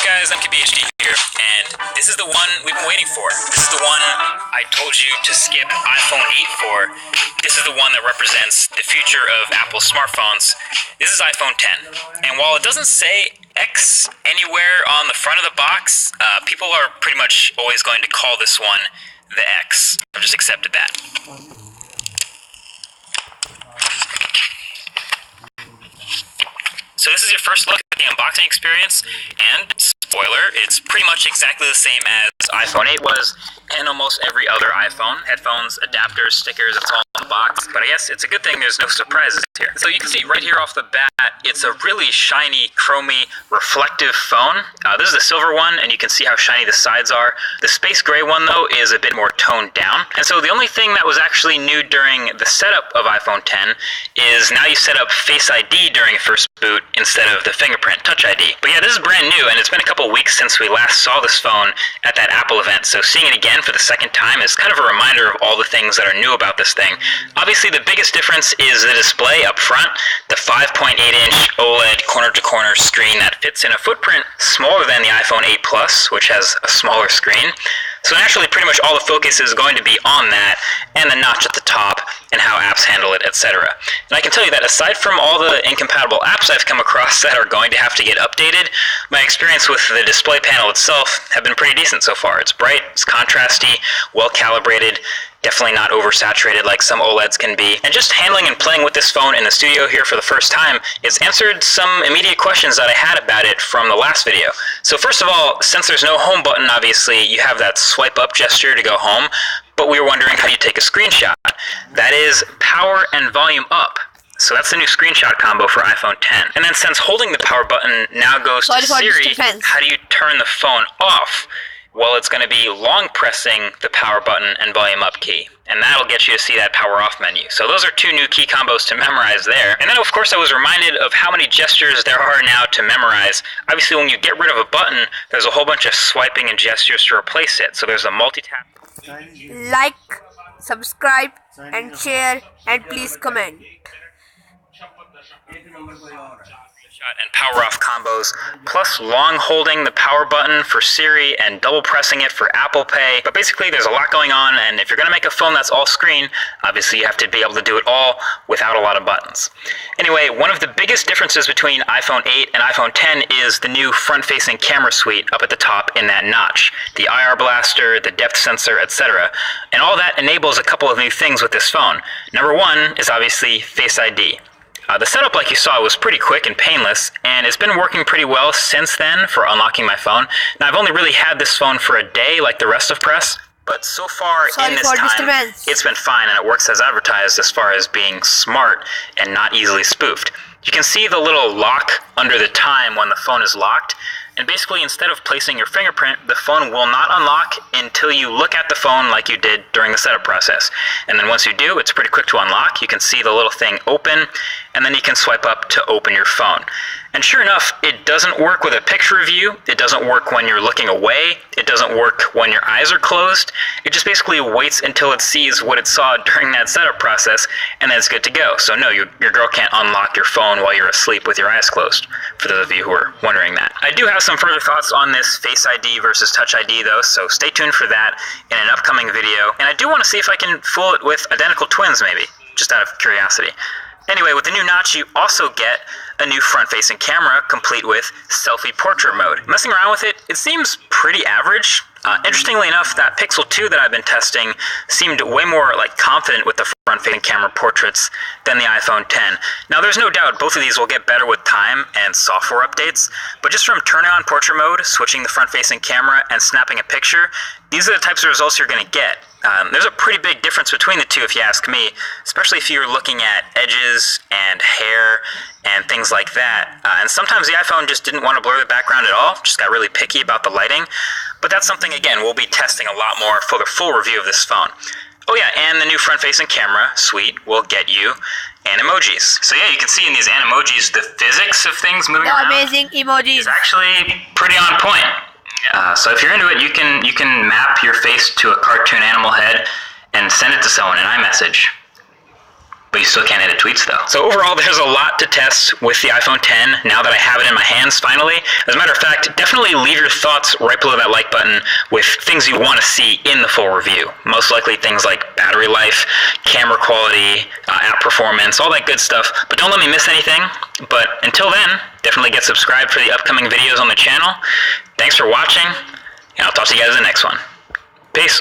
Guys, I'm KBHD here, and this is the one we've been waiting for. This is the one I told you to skip iPhone 8 for. This is the one that represents the future of Apple smartphones. This is iPhone 10. And while it doesn't say X anywhere on the front of the box, people are pretty much always going to call this one the X. I've just accepted that. So this is your first look at the unboxing experience, and spoiler, it's pretty much exactly the same as iPhone 8 was, and almost every other iPhone. Headphones, adapters, stickers, it's all in the box. But I guess it's a good thing there's no surprises here. So you can see right here off the bat, it's a really shiny, chromy, reflective phone. This is the silver one, and you can see how shiny the sides are. The space gray one, though, is a bit more toned down. And so the only thing that was actually new during the setup of iPhone 10 is now you set up Face ID during first boot instead of the fingerprint Touch ID. But yeah, this is brand new, and it's been a couple weeks since we last saw this phone at that Apple event, so seeing it again for the second time is kind of a reminder of all the things that are new about this thing. Obviously, the biggest difference is the display up front, the 5.8-inch OLED corner-to-corner screen that fits in a footprint smaller than the iPhone 8 Plus, which has a smaller screen. So naturally, pretty much all the focus is going to be on that, and the notch at the top, and how apps handle it, etc. And I can tell you that aside from all the incompatible apps I've come across that are going to have to get updated, my experience with the display panel itself have been pretty decent so far. It's bright, it's contrasty, well calibrated, definitely not oversaturated like some OLEDs can be. And just handling and playing with this phone in the studio here for the first time, it's answered some immediate questions that I had about it from the last video. So first of all, since there's no home button, obviously, you have that swipe up gesture to go home, but we were wondering how you take a screenshot. That is power and volume up. So that's the new screenshot combo for iPhone 10. And then since holding the power button now goes to Siri, how do you turn the phone off? Well, it's going to be long pressing the power button and volume up key, and that'll get you to see that power off menu. So those are two new key combos to memorize there. And then of course I was reminded of how many gestures there are now to memorize. Obviously when you get rid of a button, there's a whole bunch of swiping and gestures to replace it. So there's a multi-tap. Like, subscribe and share, and please comment. And power off combos, plus long holding the power button for Siri and double pressing it for Apple Pay. But basically there's a lot going on, and if you're going to make a phone that's all screen, obviously you have to be able to do it all without a lot of buttons. Anyway, one of the biggest differences between iPhone 8 and iPhone 10 is the new front-facing camera suite up at the top in that notch. The IR blaster, the depth sensor, etc. And all that enables a couple of new things with this phone. Number one is obviously Face ID. The setup, like you saw, was pretty quick and painless, and it's been working pretty well since then for unlocking my phone. Now, I've only really had this phone for a day like the rest of press, but so far in this time, it's been fine, and it works as advertised as far as being smart and not easily spoofed. You can see the little lock under the time when the phone is locked, and basically instead of placing your fingerprint, the phone will not unlock until you look at the phone like you did during the setup process. And then once you do, it's pretty quick to unlock. You can see the little thing open, and then you can swipe up to open your phone. And sure enough, it doesn't work with a picture view, it doesn't work when you're looking away, it doesn't work when your eyes are closed. It just basically waits until it sees what it saw during that setup process, and then it's good to go. So no, your girl can't unlock your phone while you're asleep with your eyes closed, for those of you who are wondering that. I do have some further thoughts on this Face ID versus Touch ID though, so stay tuned for that in an upcoming video. And I do want to see if I can fool it with identical twins maybe, just out of curiosity. Anyway, with the new notch, you also get a new front-facing camera, complete with selfie portrait mode. Messing around with it, it seems pretty average. Interestingly enough, that Pixel 2 that I've been testing seemed way more confident with the front-facing camera portraits than the iPhone 10. Now, there's no doubt both of these will get better with time and software updates, but just from turning on portrait mode, switching the front-facing camera, and snapping a picture, these are the types of results you're going to get. There's a pretty big difference between the two if you ask me, especially if you're looking at edges and hair and things like that. And sometimes the iPhone just didn't want to blur the background at all, just got really picky about the lighting. But that's something, again, we'll be testing a lot more for the full review of this phone. Oh yeah, and the new front-facing camera suite will get you Animojis. So yeah, you can see in these Animojis the physics of things moving around. Amazing emojis is actually pretty on point. So if you're into it, you can map your face to a cartoon animal head and send it to someone in iMessage. But you still can't edit tweets though. So overall, there's a lot to test with the iPhone 10 now that I have it in my hands finally. As a matter of fact, definitely leave your thoughts right below that like button with things you want to see in the full review. Most likely things like battery life, camera quality, app performance, all that good stuff. But don't let me miss anything. But until then, definitely get subscribed for the upcoming videos on the channel. Thanks for watching, and I'll talk to you guys in the next one. Peace.